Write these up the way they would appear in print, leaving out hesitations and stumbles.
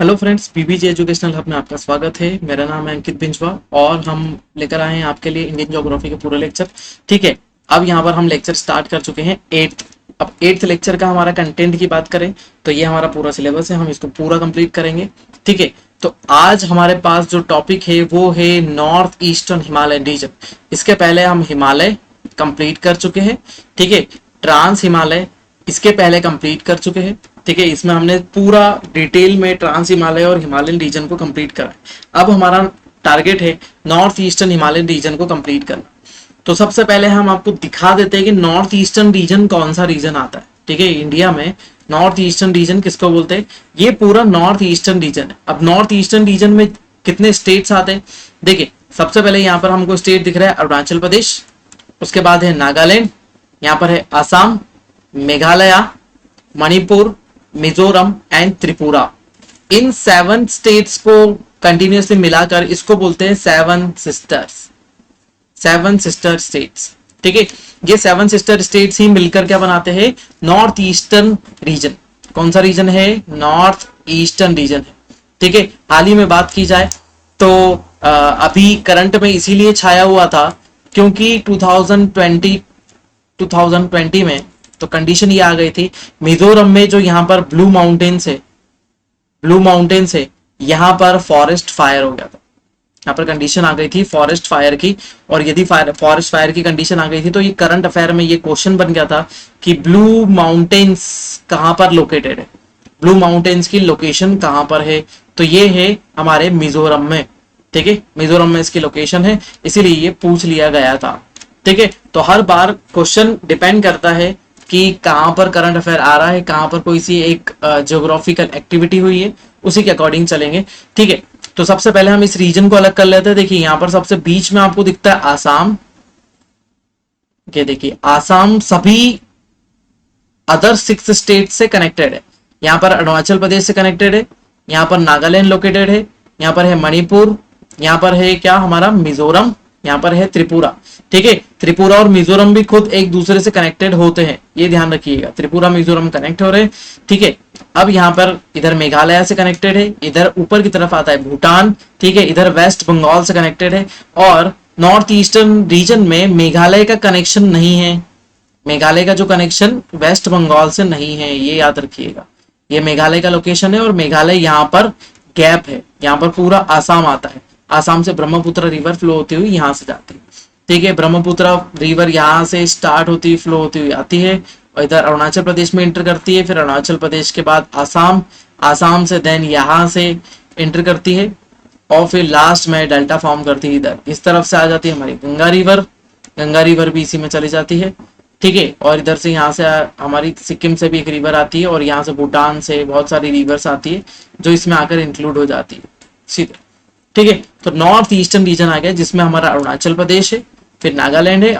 Hello friends, PBG educational hub में आपका स्वागत है। मेरा नाम है अंकित बिंजवा और हम लेकर आए हैं आपके लिए इंडियन ज्योग्राफी के पूरे लेक्चर। ठीक है, अब यहाँ पर हम लेक्चर स्टार्ट कर चुके हैं एट्थ। अब एट्थ लेक्चर का हमारा कंटेंट की बात करें तो ये हमारा पूरा सिलेबस है, हम इसको पूरा कंप्लीट करेंगे। ठीक है, तो आज हमारे पास जो टॉपिक है वो है नॉर्थ ईस्टर्न हिमालय रीजन। इसके पहले हम हिमालय कंप्लीट कर चुके हैं। ठीक है, ट्रांस हिमालय इसके पहले कंप्लीट कर चुके हैं। ठीक है, इसमें हमने पूरा डिटेल में ट्रांस हिमालय और हिमालयन रीजन को कंप्लीट करा है। अब हमारा टारगेट है नॉर्थ ईस्टर्न हिमालयन रीजन को कंप्लीट करना। तो सबसे पहले हम आपको दिखा देते हैं कि नॉर्थ ईस्टर्न रीजन कौन सा रीजन आता है। ठीक है, इंडिया में नॉर्थ ईस्टर्न रीजन किसको बोलते हैं? ये पूरा नॉर्थ ईस्टर्न रीजन है। अब नॉर्थ ईस्टर्न रीजन में कितने स्टेट्स आते हैं? देखिए, सबसे पहले यहाँ पर हमको स्टेट दिख रहा है अरुणाचल प्रदेश, उसके बाद है नागालैंड, यहाँ पर है Assam, Meghalaya, Manipur, Mizoram and Tripura. In 7 states को कंटिन्यूसली मिलाकर इसको बोलते हैं 7 सिस्टर्स, 7 सिस्टर स्टेट्स। ठीक है, ये 7 सिस्टर स्टेट्स ही मिलकर क्या बनाते हैं? North eastern region. कौन सा रीजन है? नॉर्थ ईस्टर्न रीजन है। ठीक है, हाल ही में बात की जाए तो अभी करंट में इसीलिए छाया हुआ था क्योंकि 2020 में तो कंडीशन ये आ गई थी, मिजोरम में जो यहाँ पर ब्लू माउंटेन्स है यहाँ पर फॉरेस्ट फायर हो गया था। यहाँ पर कंडीशन आ गई थी फॉरेस्ट फायर की, और यदि फॉरेस्ट फायर की कंडीशन आ गई थी तो ये करंट अफेयर में ये क्वेश्चन बन गया था कि ब्लू माउंटेन्स कहाँ पर लोकेटेड है, ब्लू माउंटेन्स की लोकेशन कहाँ पर है? तो ये है हमारे मिजोरम में। ठीक है, मिजोरम में इसकी लोकेशन है, इसीलिए ये पूछ लिया गया था। ठीक है, तो हर बार क्वेश्चन डिपेंड करता है कि कहां पर करंट अफेयर आ रहा है, कहां पर कोई सी एक ज्योग्राफिकल एक्टिविटी हुई है, उसी के अकॉर्डिंग चलेंगे। ठीक है, तो सबसे पहले हम इस रीजन को अलग कर लेते हैं। देखिए, यहां पर सबसे बीच में आपको दिखता है आसाम। ये देखिए, आसाम सभी अदर 6 स्टेट से कनेक्टेड है। यहाँ पर अरुणाचल प्रदेश से कनेक्टेड है, यहाँ पर नागालैंड लोकेटेड है, यहाँ पर है मणिपुर, यहाँ पर है क्या हमारा मिजोरम, यहाँ पर है त्रिपुरा। ठीक है, त्रिपुरा और मिजोरम भी खुद एक दूसरे से कनेक्टेड होते हैं, ये ध्यान रखिएगा। त्रिपुरा मिजोरम कनेक्ट हो रहे हैं। ठीक है, अब यहाँ पर इधर मेघालय से कनेक्टेड है, इधर ऊपर की तरफ आता है भूटान। ठीक है, इधर वेस्ट बंगाल से कनेक्टेड है, और नॉर्थ ईस्टर्न रीजन में मेघालय का कनेक्शन नहीं है। मेघालय का जो कनेक्शन वेस्ट बंगाल से नहीं है, ये याद रखिएगा। ये मेघालय का लोकेशन है और मेघालय यहाँ पर गैप है, यहाँ पर पूरा आसाम आता है। आसाम से ब्रह्मपुत्र रिवर फ्लो होती हुई यहाँ से जाती है। ठीक है, ब्रह्मपुत्र रिवर यहाँ से स्टार्ट होती हुई फ्लो होती हुई आती है और इधर अरुणाचल प्रदेश में एंटर करती है, फिर अरुणाचल प्रदेश के बाद आसाम, आसाम से देन यहाँ से एंटर करती है और फिर लास्ट में डेल्टा फॉर्म करती है। इधर इस तरफ से आ जाती है हमारी गंगा रिवर भी इसी में चली जाती है। ठीक है, और इधर से यहाँ से हमारी सिक्किम से भी एक रिवर आती है, और यहाँ से भूटान से बहुत सारी रिवर्स आती है जो इसमें आकर इंक्लूड हो जाती है सीधे। ठीक है, तो नॉर्थ ईस्टर्न रीजन आ गया जिसमें हमारा अरुणाचल प्रदेश है, फिर नागालैंड है,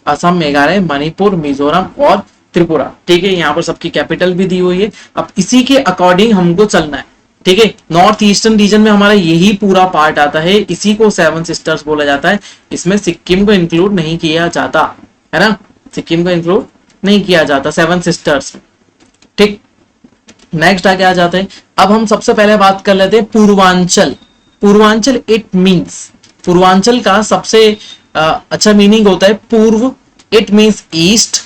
असम मेघालय मणिपुर मिजोरम और त्रिपुरा। ठीक है, यहाँ पर सबकी कैपिटल भी दी हुई है। अब इसी के अकॉर्डिंग हमको चलना है। ठीक है, नॉर्थ ईस्टर्न रीजन में हमारा यही पूरा पार्ट आता है, इसी को 7 सिस्टर्स बोला जाता है। इसमें सिक्किम को इंक्लूड नहीं किया जाता है ना, सिक्किम को इंक्लूड नहीं किया जाता 7 सिस्टर्स में। ठीक, नेक्स्ट आगे आ जाते हैं। अब हम सबसे पहले बात कर लेते हैं पूर्वांचल। पूर्वांचल इट मींस, पूर्वांचल का सबसे अच्छा मीनिंग होता है पूर्व। इट मींस ईस्ट,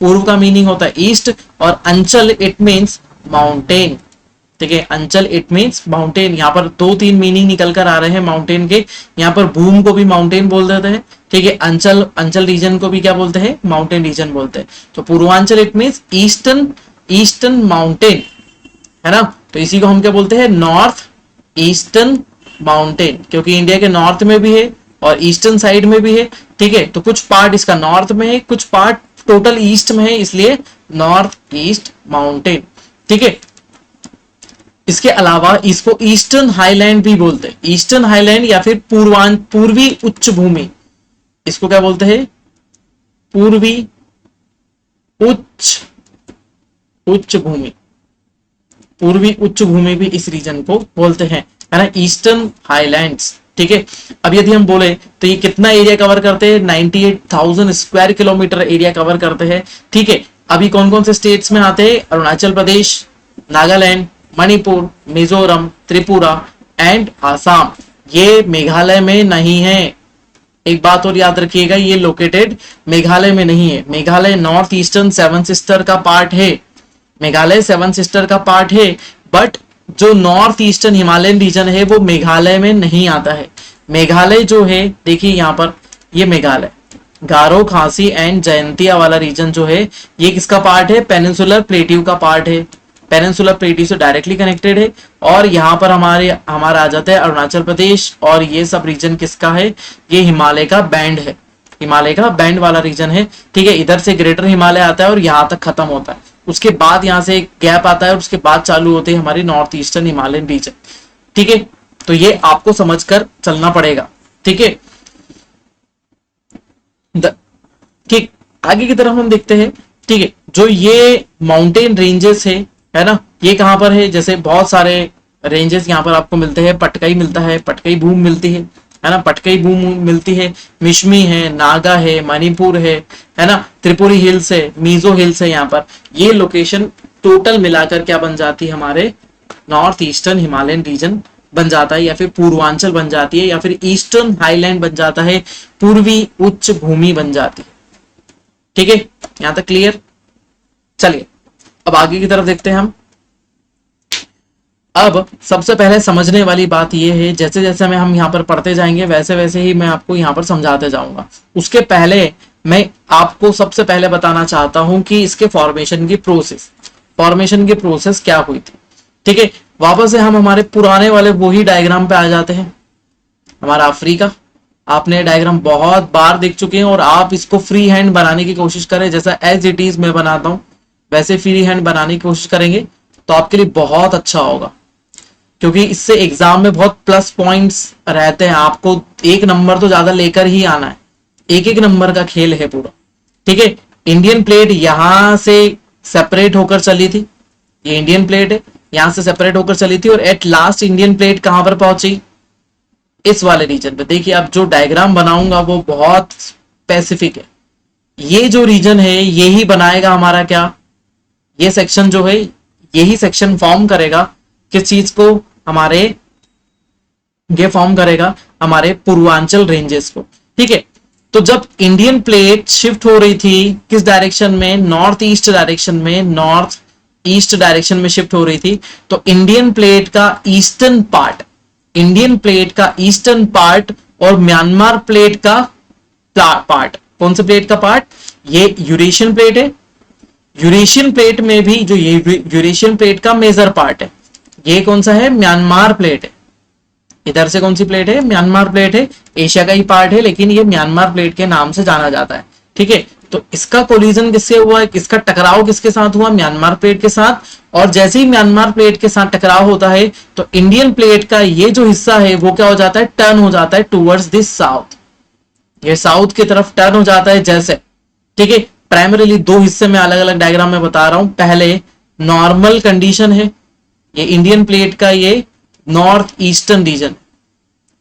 पूर्व का मीनिंग होता है ईस्ट, और अंचल इट मींस माउंटेन। ठीक है, अंचल इट मींस माउंटेन। यहाँ पर 2-3 मीनिंग निकल कर आ रहे हैं माउंटेन के। यहाँ पर भूम को भी माउंटेन बोल देते हैं। ठीक है, अंचल रीजन को भी क्या बोलते हैं? माउंटेन रीजन बोलते हैं। तो Purvanchal it means eastern mountain, है ना। तो इसी को हम क्या बोलते हैं? नॉर्थ ईस्टर्न माउंटेन, क्योंकि इंडिया के नॉर्थ में भी है और ईस्टर्न साइड में भी है। ठीक है, तो कुछ पार्ट इसका नॉर्थ में है, कुछ पार्ट टोटल ईस्ट में है, इसलिए नॉर्थ ईस्ट माउंटेन। ठीक है, इसके अलावा इसको ईस्टर्न हाईलैंड भी बोलते हैं। ईस्टर्न हाईलैंड या फिर पूर्वी उच्च भूमि, इसको क्या बोलते हैं? पूर्वी उच्च भूमि, पूर्वी उच्च भूमि भी इस रीजन को बोलते हैं, है ना, ईस्टर्न हाईलैंड्स। ठीक है, अब यदि हम बोले तो ये कितना एरिया कवर करते हैं? 98,000 स्क्वायर किलोमीटर एरिया कवर करते हैं। ठीक है, अभी कौन कौन से स्टेट्स में आते हैं? अरुणाचल प्रदेश, नागालैंड, मणिपुर, मिजोरम, त्रिपुरा एंड आसाम, ये मेघालय में नहीं है। एक बात और याद रखिएगा, ये लोकेटेड मेघालय में नहीं है। Meghalaya north eastern seven sister का पार्ट है, मेघालय सेवन सिस्टर का पार्ट है, बट जो नॉर्थ ईस्टर्न हिमालयन रीजन है वो मेघालय में नहीं आता है। मेघालय जो है, देखिए यहाँ पर, ये मेघालय गारो, खासी एंड जयंतिया वाला रीजन जो है, ये किसका पार्ट है? पेनिनसुलर प्लेट्यू का पार्ट है, पेनिनसुलर प्लेट्यू से डायरेक्टली कनेक्टेड है। और यहाँ पर हमारा आ जाता है अरुणाचल प्रदेश, और ये सब रीजन किसका है? ये हिमालय का बैंड है, हिमालय का बैंड वाला रीजन है। ठीक है, इधर से ग्रेटर हिमालय आता है और यहाँ तक खत्म होता है, उसके बाद यहाँ से एक गैप आता है और उसके बाद चालू होते हैं हमारे नॉर्थ ईस्टर्न हिमालयन रीजन। ठीक है, तो ये आपको समझकर चलना पड़ेगा। ठीक है, ठीक, आगे की तरफ हम देखते हैं। ठीक है, जो ये माउंटेन रेंजेस है ना, ये कहां पर है? जैसे बहुत सारे रेंजेस यहाँ पर आपको मिलते हैं। पटकाई मिलता है, पटकाई भूमि मिलती है ना, पटकाई भूमि मिलती है, मिश्मी है, नागा है, मणिपुर है ना, त्रिपुरी हिल्स है, मिजो हिल्स है। यहाँ पर ये लोकेशन टोटल मिलाकर क्या बन जाती है? हमारे नॉर्थ ईस्टर्न हिमालयन रीजन बन जाता है, या फिर पूर्वांचल बन जाती है, या फिर ईस्टर्न हाईलैंड बन जाता है, पूर्वी उच्च भूमि बन जाती है। ठीक है, यहां तक क्लियर? चलिए अब आगे की तरफ देखते हैं हम। अब सबसे पहले समझने वाली बात यह है, जैसे जैसे हम यहाँ पर पढ़ते जाएंगे वैसे वैसे ही मैं आपको यहाँ पर समझाते जाऊंगा। उसके पहले मैं आपको सबसे पहले बताना चाहता हूं कि इसके फॉर्मेशन की प्रोसेस क्या हुई थी। ठीक है, वापस से हम हमारे पुराने वाले वही डायग्राम पे आ जाते हैं। हमारा अफ्रीका, आपने डायग्राम बहुत बार देख चुके हैं, और आप इसको फ्री हैंड बनाने की कोशिश करें, जैसा एज इट इज मैं बनाता हूं वैसे फ्री हैंड बनाने की कोशिश करेंगे तो आपके लिए बहुत अच्छा होगा, क्योंकि इससे एग्जाम में बहुत प्लस पॉइंट्स रहते हैं। आपको एक नंबर तो ज्यादा लेकर ही आना है, एक एक नंबर का खेल है पूरा। ठीक है, इंडियन प्लेट यहां से सेपरेट होकर चली थी, ये इंडियन प्लेट है, यहां से सेपरेट होकर चली थी, और एट लास्ट इंडियन प्लेट कहां पर पहुंची? इस वाले रीजन पे। देखिए अब जो डायग्राम बनाऊंगा वो बहुत स्पेसिफिक है। ये जो रीजन है यही बनाएगा हमारा क्या? ये सेक्शन जो है, यही सेक्शन फॉर्म करेगा किस चीज को? हमारे ये फॉर्म करेगा हमारे पूर्वांचल रेंजेस को। ठीक है, तो जब इंडियन प्लेट शिफ्ट हो रही थी किस डायरेक्शन में? नॉर्थ ईस्ट डायरेक्शन में, नॉर्थ ईस्ट डायरेक्शन में शिफ्ट हो रही थी, तो इंडियन प्लेट का ईस्टर्न पार्ट और म्यांमार प्लेट का पार्ट, कौन से प्लेट का पार्ट? ये यूरेशियन प्लेट है। यूरेशियन प्लेट में भी जो ये यूरेशियन प्लेट का मेजर पार्ट है, ये कौन सा है? म्यांमार प्लेट है। इधर से कौन सी प्लेट है? म्यांमार प्लेट है। एशिया का ही पार्ट है, लेकिन ये म्यांमार प्लेट के नाम से जाना जाता है। ठीक है, तो इसका कोलिजन किससे हुआ? इसका टकराव किसके साथ हुआ? म्यांमार प्लेट के साथ। और जैसे ही म्यांमार प्लेट के साथ टकराव होता है तो इंडियन प्लेट का ये जो हिस्सा है वो क्या हो जाता है? टर्न हो जाता है टूवर्ड्स दिस साउथ, ये साउथ की तरफ टर्न हो जाता है जैसे। ठीक है, प्राइमरीली दो हिस्से में अलग अलग डायग्राम में बता रहा हूं। पहले नॉर्मल कंडीशन है, ये इंडियन प्लेट का ये north eastern region,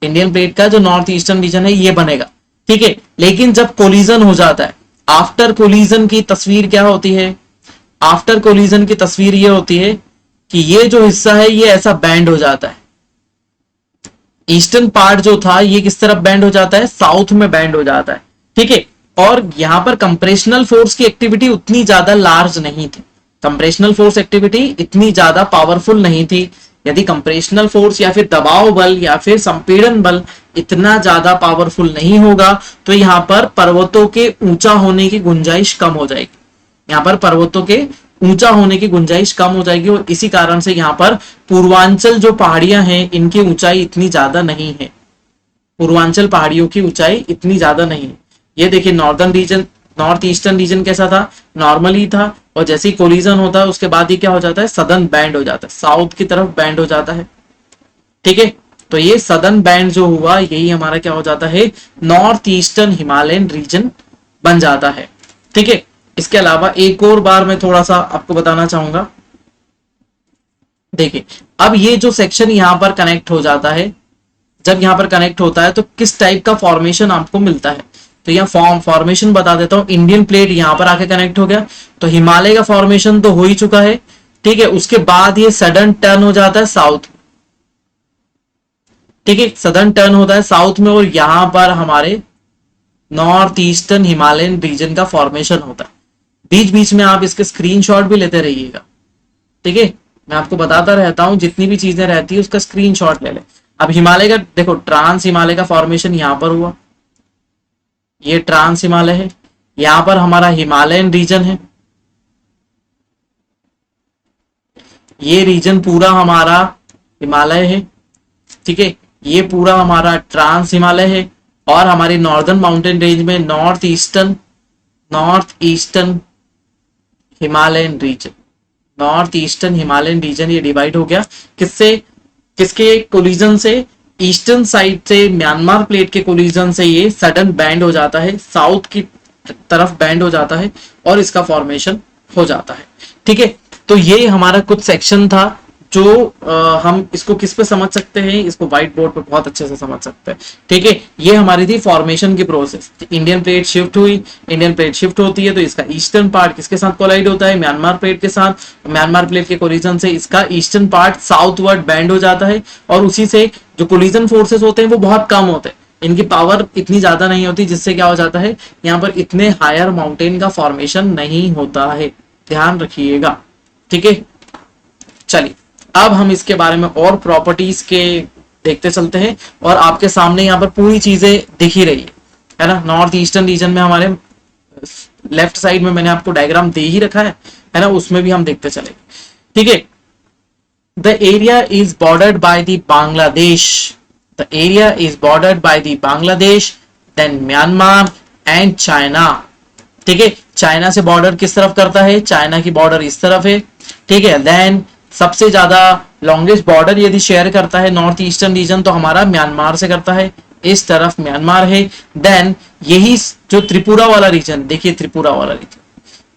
Indian plate का जो नॉर्थ ईस्टर्न रीजन है ये बनेगा। ठीक है, लेकिन जब कोलिजन हो जाता है, आफ्टर कोलिजन की तस्वीर क्या होती है? आफ्टर कोलिजन की तस्वीर ये होती है कि ये जो हिस्सा है ये ऐसा बैंड हो जाता है। ईस्टर्न पार्ट जो था ये किस तरफ बैंड हो जाता है? साउथ में बैंड हो जाता है। ठीक है, और यहां पर कंप्रेशनल फोर्स की एक्टिविटी उतनी ज्यादा लार्ज नहीं थी, कंप्रेशनल फोर्स एक्टिविटी इतनी ज्यादा पावरफुल नहीं थी। यदि कंप्रेशनल फोर्स या फिर दबाव बल या फिर संपीड़न बल इतना ज्यादा पावरफुल नहीं होगा तो यहाँ पर पर्वतों के ऊंचा होने की गुंजाइश कम हो जाएगी, यहाँ पर पर्वतों के ऊंचा होने की गुंजाइश कम हो जाएगी, और इसी कारण से यहाँ पर पूर्वांचल जो पहाड़ियां हैं इनकी ऊंचाई इतनी ज्यादा नहीं है, पूर्वांचल पहाड़ियों की ऊंचाई इतनी ज्यादा नहीं है। ये देखिए northern region, north eastern region कैसा था? नॉर्मली था, और जैसे ही कोलिजन होता है उसके बाद ये क्या हो जाता है? सदर्न बैंड हो जाता है, साउथ की तरफ बैंड हो जाता है। ठीक है, तो ये सदर्न बैंड जो हुआ यही हमारा क्या हो जाता है? नॉर्थ ईस्टर्न हिमालयन रीजन बन जाता है। ठीक है, इसके अलावा एक और बार मैं थोड़ा सा आपको बताना चाहूंगा। देखिए अब ये जो सेक्शन यहां पर कनेक्ट हो जाता है, जब यहां पर कनेक्ट होता है तो किस टाइप का फॉर्मेशन आपको मिलता है? तो यहाँ फॉर्मेशन बता देता हूं। इंडियन प्लेट यहां पर आके कनेक्ट हो गया तो हिमालय का फॉर्मेशन तो हो ही चुका है, ठीक है, उसके बाद ये सडन टर्न हो जाता है साउथ, ठीक है, सदर्न टर्न होता है साउथ में, और यहां पर हमारे नॉर्थ ईस्टर्न हिमालयन रीजन का फॉर्मेशन होता है। बीच बीच में आप इसके स्क्रीनशॉट भी लेते रहिएगा, ठीक है, मैं आपको बताता रहता हूं, जितनी भी चीजें रहती है उसका स्क्रीनशॉट ले ले। अब हिमालय का देखो, ट्रांस हिमालय का फॉर्मेशन यहां पर हुआ, ये ट्रांस हिमालय है, यहां पर हमारा हिमालयन रीजन है, ये रीजन पूरा हमारा हिमालय है, ठीक है, ये पूरा हमारा ट्रांस हिमालय है, और हमारी नॉर्दर्न माउंटेन रेंज में north eastern Himalayan region, north eastern Himalayan region ये डिवाइड हो गया किससे, किसके कोलिजन से, ईस्टर्न साइड से म्यांमार प्लेट के कोलिजन से ये सडन बैंड हो जाता है, साउथ की तरफ बैंड हो जाता है, और इसका फॉर्मेशन हो जाता है, ठीक है। तो ये हमारा कुछ सेक्शन था जो हम इसको किस पे समझ सकते हैं, इसको व्हाइट बोर्ड पे बहुत अच्छे से समझ सकते हैं, ठीक है। ये हमारी थी फॉर्मेशन की प्रोसेस, इंडियन प्लेट शिफ्ट हुई, इंडियन प्लेट शिफ्ट होती है तो इसका ईस्टर्न पार्ट किसके साथ कोलाइड होता है, म्यांमार प्लेट के साथ, म्यांमार प्लेट के कोलिजन से इसका ईस्टर्न पार्ट साउथवर्ड बैंड हो जाता है, और उसी से जो कोलिजन फोर्सेस होते हैं वो बहुत कम होते हैं, इनकी पावर इतनी ज्यादा नहीं होती, जिससे क्या हो जाता है, यहाँ पर इतने हायर माउंटेन का फॉर्मेशन नहीं होता है, ध्यान रखिएगा, ठीक है। चलिए अब हम इसके बारे में और प्रॉपर्टीज के देखते चलते हैं, और आपके सामने यहाँ पर पूरी चीजें दिख ही रही है ना। नॉर्थ ईस्टर्न रीजन में हमारे लेफ्ट साइड में मैंने आपको डायग्राम दे ही रखा है ना, उसमें भी हम देखते चलेंगे, ठीक है। The area is bordered by the Bangladesh, the area is bordered by the Bangladesh, then Myanmar and China, ठीक है। चाइना से बॉर्डर किस तरफ करता है, चाइना की बॉर्डर इस तरफ है, ठीक है। देन सबसे ज्यादा लॉन्गेस्ट बॉर्डर यदि शेयर करता है नॉर्थ ईस्टर्न रीजन तो हमारा म्यांमार से करता है, इस तरफ म्यांमार है। देन यही जो त्रिपुरा वाला रीजन, देखिए त्रिपुरा वाला रीजन,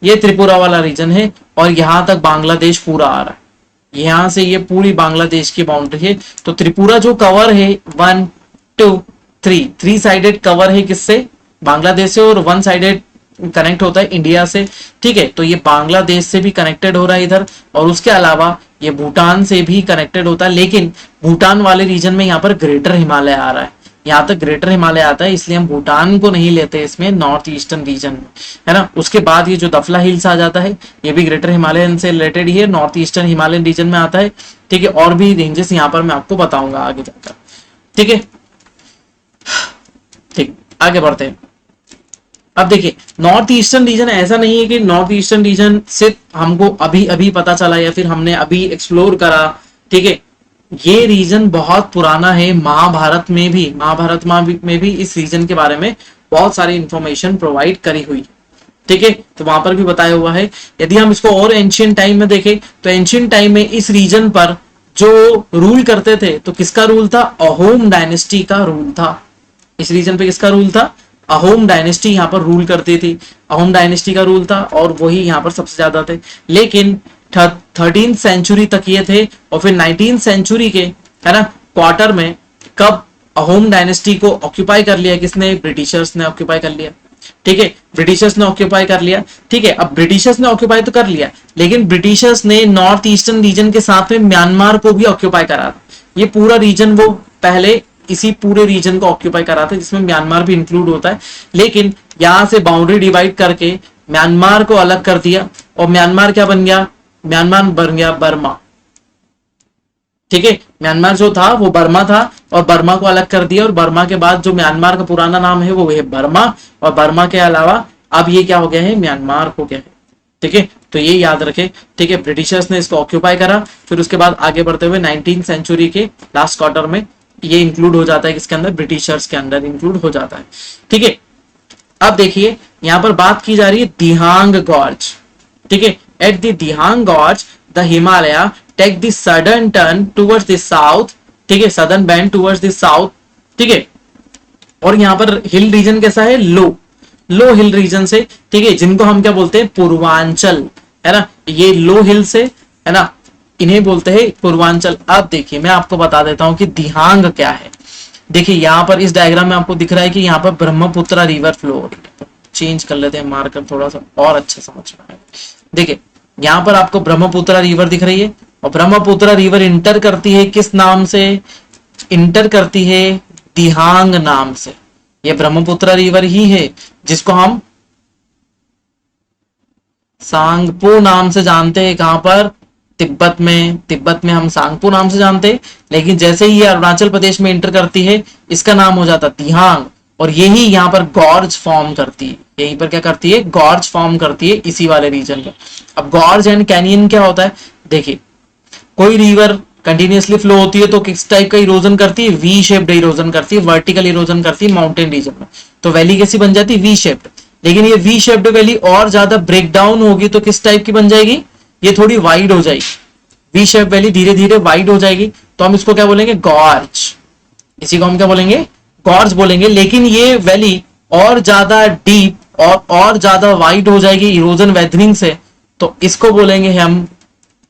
ये त्रिपुरा वाला रीजन है, और यहां तक बांग्लादेश पूरा आ रहा है, यहां से ये पूरी बांग्लादेश की बाउंड्री है। तो त्रिपुरा जो कवर है 1 2 3 3 साइडेड कवर है किससे, बांग्लादेश से, और 1 साइडेड कनेक्ट होता है इंडिया से, ठीक है। तो ये बांग्लादेश से भी कनेक्टेड हो रहा है इधर, और उसके अलावा ये भूटान से भी कनेक्टेड होता है, लेकिन भूटान वाले रीजन में यहाँ पर ग्रेटर हिमालय आ रहा है, यहाँ तक ग्रेटर हिमालय आता है, इसलिए हम भूटान को नहीं लेते इसमें नॉर्थ ईस्टर्न रीजन में, है ना। उसके बाद ये जो दफला हिल्स आ जाता है, ये भी ग्रेटर हिमालयन से रिलेटेड ही है, नॉर्थ ईस्टर्न हिमालयन रीजन में आता है, ठीक है। और भी रेंजेस यहाँ पर मैं आपको बताऊंगा आगे जाकर, ठीक है, ठीक, आगे बढ़ते हैं। अब देखिए नॉर्थ ईस्टर्न रीजन ऐसा नहीं है कि नॉर्थ ईस्टर्न रीजन सिर्फ हमको अभी अभी पता चला या फिर हमने अभी एक्सप्लोर करा, ठीक है। ये रीजन बहुत पुराना है, महाभारत में भी इस रीजन के बारे में बहुत सारी इंफॉर्मेशन प्रोवाइड करी हुई, ठीक है। तो वहां पर भी बताया हुआ है। यदि हम इसको और एंशियंट टाइम में देखें तो एंशियंट टाइम में इस रीजन पर जो रूल करते थे तो किसका रूल था, अहोम डायनेस्टी का रूल था। इस रीजन पे किसका रूल था, अहोम डायनेस्टी यहाँ पर रूल करती थी, अहोम डायनेस्टी का रूल था, और वही यहाँ पर सबसे ज्यादा थे। लेकिन 13th सेंचुरी तक ये थे, और फिर 19th सेंचुरी के, है ना, क्वार्टर में कब अहोम डायनेस्टी को ऑक्यूपाई कर लिया, किसने, ब्रिटिशर्स ने ऑक्यूपाई कर लिया, ठीक है, ब्रिटिशर्स ने ऑक्यूपाई कर लिया, ठीक है। अब ब्रिटिशर्स ने ऑक्यूपाई तो कर लिया, लेकिन ब्रिटिशर्स ने नॉर्थ ईस्टर्न रीजन के साथ में म्यांमार को भी ऑक्यूपाई करा। ये पूरा रीजन वो पहले इसी पूरे रीजन को ऑक्यूपाई करा था, जिसमें म्यांमार भी इंक्लूड होता है, लेकिन यहां से बाउंड्री डिवाइड करके म्यांमार को अलग कर दिया, और म्यांमार क्या बन गया, म्यांमार बन गया बर्मा, ठीक है। म्यांमार जो था वो बर्मा था, और बर्मा को अलग कर दिया, और बर्मा के बाद जो म्यांमार का पुराना नाम है वो है बर्मा, और बर्मा के अलावा अब ये क्या हो गया है, म्यांमार हो गया है, ठीक है। तो ये याद रखे, ठीक है। ब्रिटिशर्स ने इसको ऑक्यूपाई करा, फिर उसके बाद आगे बढ़ते हुए 19th सेंचुरी के लास्ट क्वार्टर में ये इंक्लूड हो जाता है, किसके अंदर, ब्रिटिशर्स के अंदर इंक्लूड हो जाता है, ठीक है। अब देखिए यहां पर बात की जा रही है दिहांग गॉर्ज, ठीक है। At the Dihang gorge the Himalaya take the southern turn towards the south, ठीक है, southern bend towards the south, ठीक है। और यहाँ पर हिल रीजन कैसा है, लो हिल रीजन से, ठीक है, जिनको हम क्या बोलते हैं, पूर्वांचल, है ना। ये लो हिल से, है ना, इन्हें बोलते हैं पूर्वांचल। अब देखिए मैं आपको बता देता हूं कि दिहांग क्या है। देखिए यहाँ पर इस डायग्राम में आपको दिख रहा है कि यहाँ पर ब्रह्मपुत्र रिवर फ्लो हो रही है। चेंज कर लेते हैं मार्कर, थोड़ा सा और अच्छे समझ में आए। देखिए यहाँ पर आपको ब्रह्मपुत्र रिवर दिख रही है, और ब्रह्मपुत्र रिवर इंटर करती है किस नाम से? इंटर करती है दिहांग नाम से। ये ब्रह्मपुत्र रिवर ही है जिसको हम सांगपो नाम से जानते हैं। कहां पर? तिब्बत में। तिब्बत में हम सांगपो नाम से जानते हैं, लेकिन जैसे ही ये अरुणाचल प्रदेश में इंटर करती है इसका नाम हो जाता दिहांग, और यही यहाँ पर गॉर्ज फॉर्म करती है। यहीं पर क्या करती है? गॉर्ज फॉर्म करती है इसी वाले रीजन में। अब गॉर्ज एंड कैनियन क्या होता है? देखिए, कोई रिवर कंटिन्यूअसली फ्लो होती है तो किस टाइप का इरोजन करती है? वी शेप्ड इरोजन करती है, वर्टिकल इरोजन करती है माउंटेन रीजन में। तो वैली कैसी बन जाती है? V shaped. लेकिन ये वी शेप्ड वैली और ज्यादा ब्रेक डाउन होगी तो किस टाइप की बन जाएगी? ये थोड़ी वाइड हो जाएगी। वी शेप वैली धीरे धीरे वाइड हो जाएगी, तो हम इसको क्या बोलेंगे? गॉर्ज। इसी को हम क्या बोलेंगे? गॉर्ज बोलेंगे। लेकिन ये वैली और ज्यादा डीप और ज्यादा वाइड हो जाएगी इरोजन वेदरिंग से, तो इसको बोलेंगे हम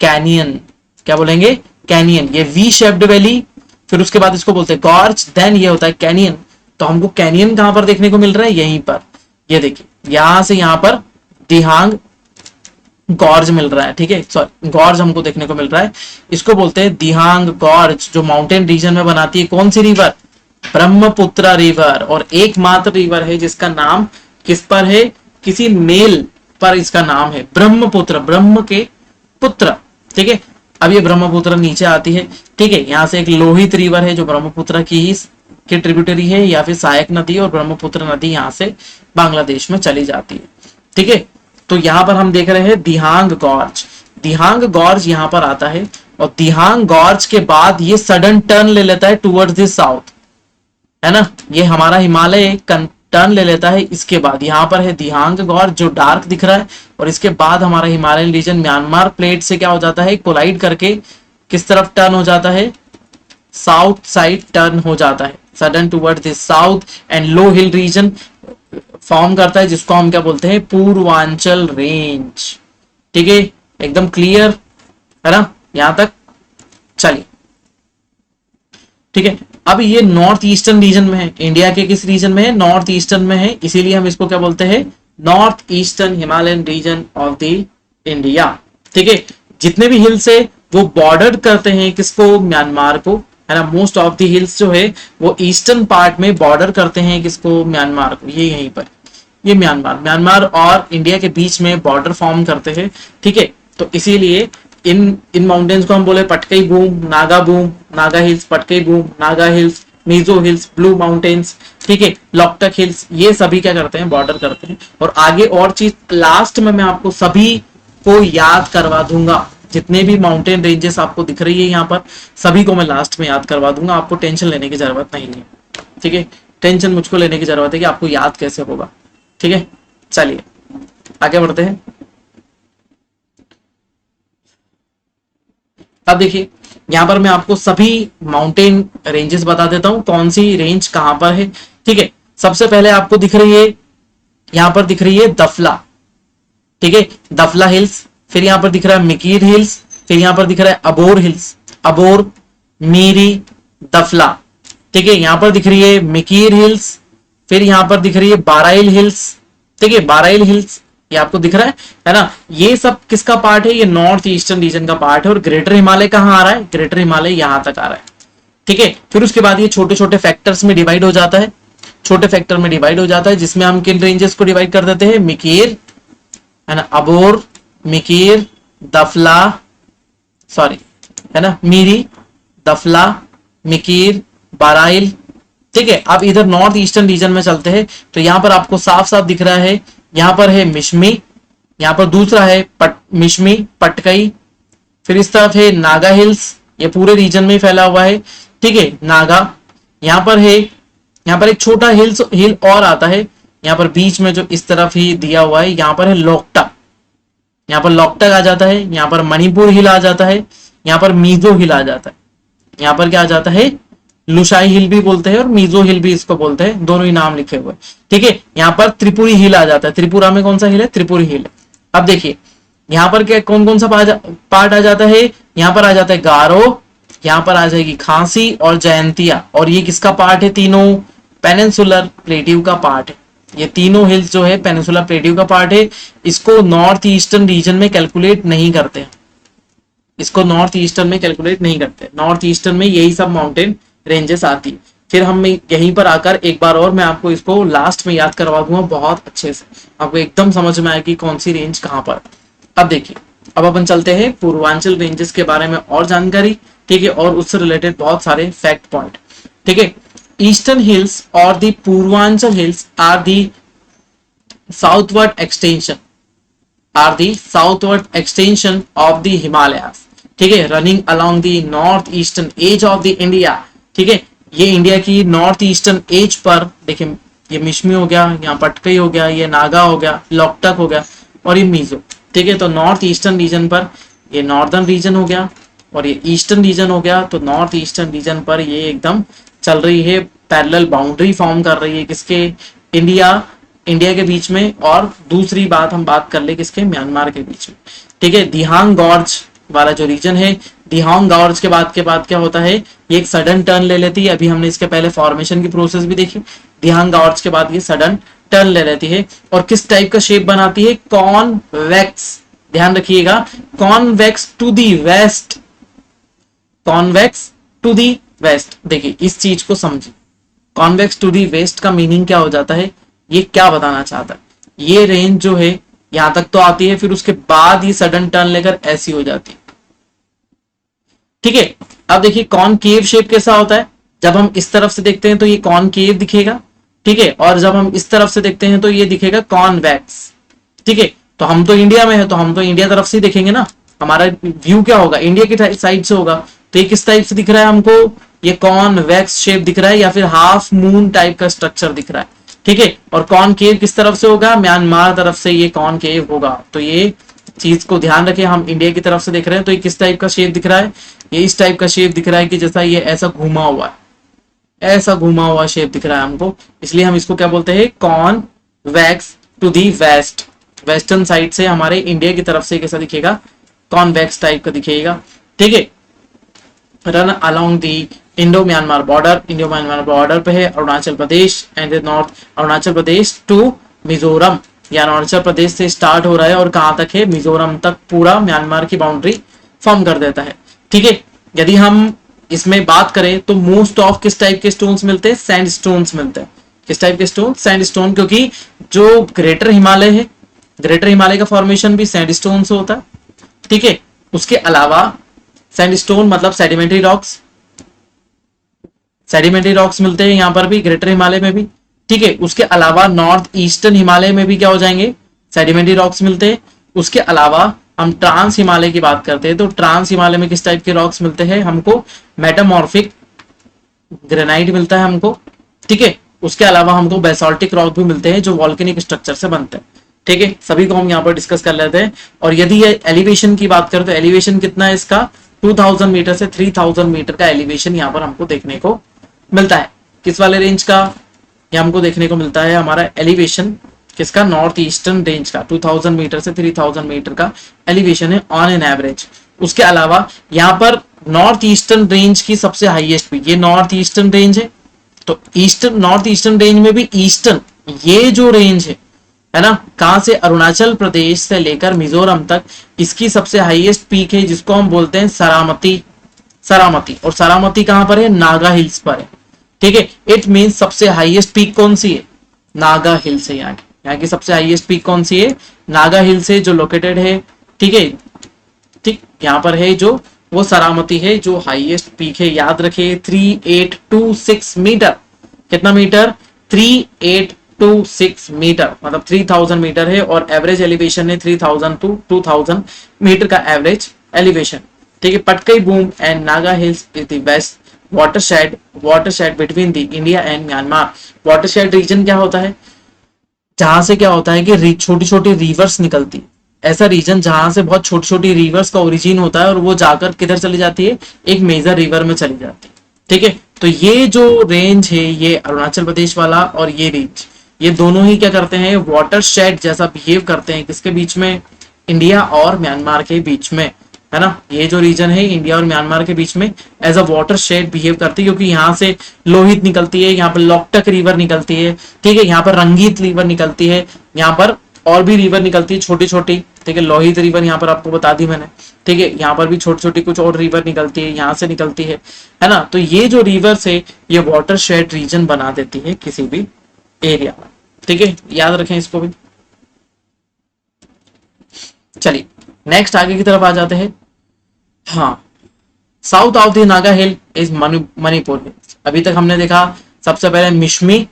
कैनियन। क्या बोलेंगे? कैनियन। ये वी शेप्ड वैली, फिर उसके बाद इसको बोलते हैं गॉर्ज, देन ये होता है कैनियन। तो हमको कैनियन कहां पर देखने को मिल रहा है? यहीं पर। ये देखिए, यहां से यहां पर दिहांग गॉर्ज मिल रहा है, ठीक है, सॉरी गॉर्ज हमको देखने को मिल रहा है। इसको बोलते हैं दिहांग गॉर्ज, जो माउंटेन रीजन में बनाती है कौन सी रिवर? ब्रह्मपुत्र रिवर। और एकमात्र रिवर है जिसका नाम किस पर है? किसी मेल पर इसका नाम है ब्रह्मपुत्र, ब्रह्म के पुत्र, ठीक है। अब ये ब्रह्मपुत्र नीचे आती है, ठीक है। यहाँ से एक लोहित रिवर है जो ब्रह्मपुत्र की ट्रिब्यूटरी है, या फिर सहायक नदी, और ब्रह्मपुत्र नदी यहाँ से बांग्लादेश में चली जाती है, ठीक है। तो यहाँ पर हम देख रहे हैं दिहांग गॉर्ज। दिहांग गॉर्ज यहाँ पर आता है, और दिहांग गॉर्ज के बाद ये सडन टर्न ले लेता है टूवर्ड्स द साउथ, है ना। ये हमारा हिमालय टर्न ले लेता है। इसके बाद यहाँ पर है दिहांग गॉर्ज जो डार्क दिख रहा है, और इसके बाद हमारा हिमालयन रीजन म्यांमार प्लेट से क्या हो जाता है? कोलाइड करके किस तरफ टर्न हो जाता है? साउथ साइड टर्न हो जाता है, sudden toward the south, and low hill region form करता है, जिसको हम क्या बोलते हैं? पूर्वांचल रेंज, ठीक है। एकदम क्लियर है ना यहां तक? चलिए, ठीक है। अब ये नॉर्थ ईस्टर्न रीजन में है, इंडिया के किस रीजन में है? नॉर्थ ईस्टर्न में है, इसीलिए हम इसको क्या बोलते हैं? North eastern Himalayan region of the India, ठीक है। जितने भी हिल्स है वो बॉर्डर करते हैं किसको? म्यांमार को, है ना। मोस्ट ऑफ द हिल्स जो है वो ईस्टर्न पार्ट में बॉर्डर करते हैं किसको? म्यांमार को। ये यहीं पर, ये म्यांमार और इंडिया के बीच में बॉर्डर फॉर्म करते हैं, ठीक है। तो इसीलिए इन माउंटेन्स को हम बोले Patkai boom, Naga boom, Naga hills, Patkai boom, Naga hills, Mizo hills, blue mountains, ठीक है, लॉकटक हिल्स, ये सभी क्या करते हैं? बॉर्डर करते हैं। और आगे और चीज लास्ट में मैं आपको सभी को याद करवा दूंगा, जितने भी माउंटेन रेंजेस आपको दिख रही है यहाँ पर, सभी को मैं लास्ट में याद करवा दूंगा। आपको टेंशन लेने की जरूरत नहीं है, ठीक है। टेंशन मुझको लेने की जरूरत है कि आपको याद कैसे होगा, ठीक है। चलिए आगे बढ़ते हैं। अब देखिए, यहाँ पर मैं आपको सभी माउंटेन रेंजेस बता देता हूं, कौन सी रेंज कहां पर है, ठीक है। सबसे पहले आपको दिख रही है, यहां पर दिख रही है दफला, ठीक है, दफला हिल्स। फिर यहां पर दिख रहा है मिकीर हिल्स, फिर यहां पर दिख रहा है अबोर हिल्स, अबोर, मीरी, दफला, ठीक है। यहां पर दिख रही है मिकीर हिल्स, फिर यहां पर दिख रही है बाराइल हिल्स, ठीक है, बाराइल हिल्स ये आपको दिख रहा है ना। ये सब किसका पार्ट है? ये नॉर्थ ईस्टर्न रीजन का पार्ट है। और ग्रेटर हिमालय कहां आ रहा है? ग्रेटर हिमालय यहां तक आ रहा है, ठीक है। फिर उसके बाद ये छोटे छोटे फैक्टर्स में डिवाइड हो जाता है, छोटे फैक्टर में डिवाइड हो जाता है, जिसमें हम किन रेंजेस को डिवाइड कर देते हैं? मिकीर, है ना, अबोर, मिकीर, दफला, सॉरी, है ना, मीरी, दफला, मिकीर, बाराइल, ठीक है। अब इधर नॉर्थ ईस्टर्न रीजन में चलते हैं, तो यहां पर आपको साफ साफ दिख रहा है, यहां पर है मिश्मी, यहां पर दूसरा है मिश्मी, पटकई, फिर इस तरफ है नागा हिल्स, ये पूरे रीजन में फैला हुआ है, ठीक है, नागा। यहां पर है, यहां पर एक छोटा हिल और आता है, यहां पर बीच में जो इस तरफ ही दिया हुआ है, यहां पर है लोकटक, यहां पर लोकटक आ जाता है, यहां पर मणिपुर हिल आ जाता है, यहां पर मिजो हिल आ जाता है, यहां पर क्या आ जाता है? लुशाई हिल भी बोलते हैं और मिजो हिल भी इसको बोलते हैं, दोनों ही नाम लिखे हुए, ठीक है। यहाँ पर त्रिपुरी हिल आ जाता है, त्रिपुरा में कौन सा हिल है? त्रिपुरी हिल। अब देखिए यहाँ पर क्या कौन कौन सा पार्ट आ जाता है? यहाँ पर आ जाता है गारो, यहाँ पर आ जाएगी खांसी और जयंतिया, और ये किसका पार्ट है? तीनों पेनिनसुलर प्लेट्यू का पार्ट है, ये तीनों हिल्स जो है पेनिनसुला प्लेटियो का पार्ट है, इसको नॉर्थ ईस्टर्न रीजन में कैलकुलेट नहीं करते हैं, इसको नॉर्थ ईस्टर्न में कैलकुलेट नहीं करते। नॉर्थ ईस्टर्न में यही सब माउंटेन रेंजेस आती है। फिर हम यहीं पर आकर एक बार और मैं आपको इसको लास्ट में याद करवा दूंगा बहुत अच्छे से, आपको एकदम समझ में आएगी कौन सी रेंज कहां पर। अब देखिए, अब अपन चलते हैं पूर्वांचल रेंजेस के बारे में और जानकारी, ठीक है, और उससे रिलेटेड बहुत सारे फैक्ट पॉइंट, ठीक है। ईस्टर्न हिल्स और the Purvanchal hills are the southward extension, are the southward extension of the Himalayas, ठीक है, running along the north eastern edge of the India, ठीक है। ये इंडिया की नॉर्थ ईस्टर्न एज पर देखिए, ये मिश्मी हो गया, यहाँ पटकई हो गया, ये नागा हो गया, लोकटक हो गया और ये मिजो, ठीक है। तो नॉर्थ ईस्टर्न रीजन पर ये नॉर्दर्न रीजन हो गया और ये ईस्टर्न रीजन हो गया। तो नॉर्थ ईस्टर्न रीजन पर ये एकदम चल रही है, पैरेलल बाउंड्री फॉर्म कर रही है किसके, इंडिया के बीच में। और दूसरी बात हम बात कर ले किसके, म्यांमार के बीच में, ठीक है। दिहांग गॉर्ज वाला जो रीजन है, दिहांग गॉर्ज के बाद क्या होता है, ये एक सडन टर्न ले लेती है। अभी हमने इसके पहले फॉर्मेशन की प्रोसेस भी देखी। दिहांग गॉर्ज के बाद ये सडन टर्न ले लेती है और किस टाइप का शेप बनाती है, कॉन्वेक्स, ध्यान रखिएगा, convex to the west, convex to the west. देखिए इस चीज को समझिए, कॉन्वेक्स टू दी वेस्ट का मीनिंग क्या हो जाता है, ये क्या बताना चाहता है, ये रेंज जो है यहां तक तो आती है, फिर उसके बाद ये सडन टर्न लेकर ऐसी हो जाती है, ठीक है। अब देखिए कॉनकेव शेप कैसा होता है, जब हम इस तरफ से देखते हैं तो ये कॉनकेव दिखेगा, ठीक है, और जब हम इस तरफ से देखते हैं तो ये दिखेगा कॉन्वेक्स, ठीक है। तो हम तो इंडिया में है तो हम तो इंडिया तरफ से देखेंगे ना, हमारा व्यू क्या होगा, इंडिया की साइड से होगा। तो ये किस टाइप से दिख रहा है हमको, ये कॉन्वेक्स शेप दिख रहा है या फिर हाफ मून टाइप का स्ट्रक्चर दिख रहा है, ठीक है। और कॉनकेव किस तरफ से होगा, म्यांमार तरफ से ये कॉनकेव होगा। तो ये चीज को ध्यान रखें, हम इंडिया की तरफ से देख रहे हैं तो ये किस टाइप का शेप दिख रहा है, ये इस टाइप का शेप दिख रहा है कि जैसा ये ऐसा घूमा हुआ है, ऐसा घूमा हुआ शेप दिख रहा है हमको, इसलिए हम इसको क्या बोलते हैं, convex to the west. Western side से हमारे इंडिया की तरफ से कैसा दिखेगा, कॉन्वेक्स टाइप का दिखेगा, ठीक है। Run along the Indo Myanmar border, Indo Myanmar border पे है Arunachal Pradesh and north Arunachal Pradesh to Mizoram, या अरुणाचल प्रदेश से स्टार्ट हो रहा है और कहां तक है, मिजोरम तक पूरा म्यांमार की बाउंड्री फॉर्म कर देता है, ठीक है। यदि हम इसमें बात करें तो मोस्ट ऑफ किस टाइप के स्टोन्स मिलते हैं, सैंड स्टोन्स मिलते हैं। किस टाइप के स्टोन, सैंड स्टोन, क्योंकि जो ग्रेटर हिमालय है, ग्रेटर हिमालय का फॉर्मेशन भी सैंड स्टोन से होता है, ठीक है। उसके अलावा सैंड स्टोन मतलब सेडिमेंट्री रॉक्स, सेडिमेंट्री रॉक्स मिलते हैं यहाँ पर भी, ग्रेटर हिमालय में भी, ठीक है। उसके अलावा नॉर्थ ईस्टर्न हिमालय में भी क्या हो जाएंगे, सेडिमेंट्री रॉक्स मिलते हैं। उसके अलावा हम ट्रांस हिमालय की बात करते हैं तो ट्रांस हिमालय में किस टाइप के रॉक्स मिलते हैं हमको, मेटामॉर्फिक ग्रेनाइट मिलता है हमको, ठीक है। उसके अलावा हमको बेसाल्टिक रॉक भी मिलते हैं जो वॉल्केनिक स्ट्रक्चर से बनते हैं, ठीक है। सभी को हम यहाँ पर डिस्कस कर लेते हैं। और यदि ये एलिवेशन की बात करें तो एलिवेशन कितना है इसका, 2000 मीटर से 3000 मीटर का एलिवेशन यहाँ पर हमको देखने को मिलता है। किस वाले रेंज का, ये हमको देखने को मिलता है हमारा एलिवेशन किसका, नॉर्थ ईस्टर्न रेंज का 2000 मीटर से 3000 मीटर का एलिवेशन है ऑन एन एवरेज। उसके अलावा यहाँ पर नॉर्थ ईस्टर्न रेंज की सबसे हाईएस्ट भी, ये नॉर्थ ईस्टर्न रेंज है, तो ईस्टर्न नॉर्थ ईस्टर्न रेंज में भी ईस्टर्न ये जो रेंज है ना, कहां से, अरुणाचल प्रदेश से लेकर मिजोरम तक, इसकी सबसे हाईएस्ट पीक है जिसको हम बोलते हैं सरामती, सरामती। और सरामती कहां पर है, नागा हिल्स पर है, ठीक है। इट मीन सबसे हाईएस्ट पीक कौन सी है, नागा हिल्स है। यहाँ की सबसे हाईएस्ट पीक कौन सी है, नागा हिल्स है, जो लोकेटेड है, ठीक है, ठीक यहाँ पर है जो वो सरामती है जो हाईएस्ट पीक है। याद रखे 3826 मीटर, कितना मीटर, 3826 मीटर मतलब 3000 मीटर है और एवरेज एलिवेशन है 3000 टू 2000 मीटर का एवरेज एलिवेशन, ठीक है। Patkai Bum and Naga hills is the west watershed between the India and Myanmar. Watershed region क्या होता है, जहां से क्या होता है कि छोटी छोटी रिवर्स निकलती, ऐसा रीजन जहां से बहुत छोटी छोटी रिवर्स का ओरिजिन होता है और वो जाकर किधर चली जाती है, एक मेजर रिवर में चली जाती है, ठीक है। तो ये जो रेंज है, ये अरुणाचल प्रदेश वाला और ये रेंज, ये दोनों ही क्या करते हैं, वाटरशेड जैसा बिहेव करते हैं, किसके बीच में, इंडिया और म्यांमार के बीच में, है ना, ये जो रीजन है इंडिया और म्यांमार के बीच में as a water shed behave करती है, क्योंकि यहाँ से लोहित निकलती है, यहाँ पर लोकटक रिवर निकलती है, ठीक है, यहाँ पर रंगीत रिवर निकलती है, यहाँ पर और भी रिवर निकलती है छोटी छोटी, ठीक है, लोहित रिवर यहाँ पर आपको बता दी मैंने, ठीक है, यहाँ पर भी छोटी छोटी कुछ और रिवर निकलती है, यहाँ से निकलती है ना। तो ये जो रिवर से ये वाटर शेड रीजन बना देती है किसी भी एरिया में, ठीक है, याद रखें इसको भी। चलिए नेक्स्ट आगे की तरफ आ जाते हैं। हाँ, south of the Naga hill is Manipur hills. अभी तक हमने देखा सबसे पहले मिश्मी,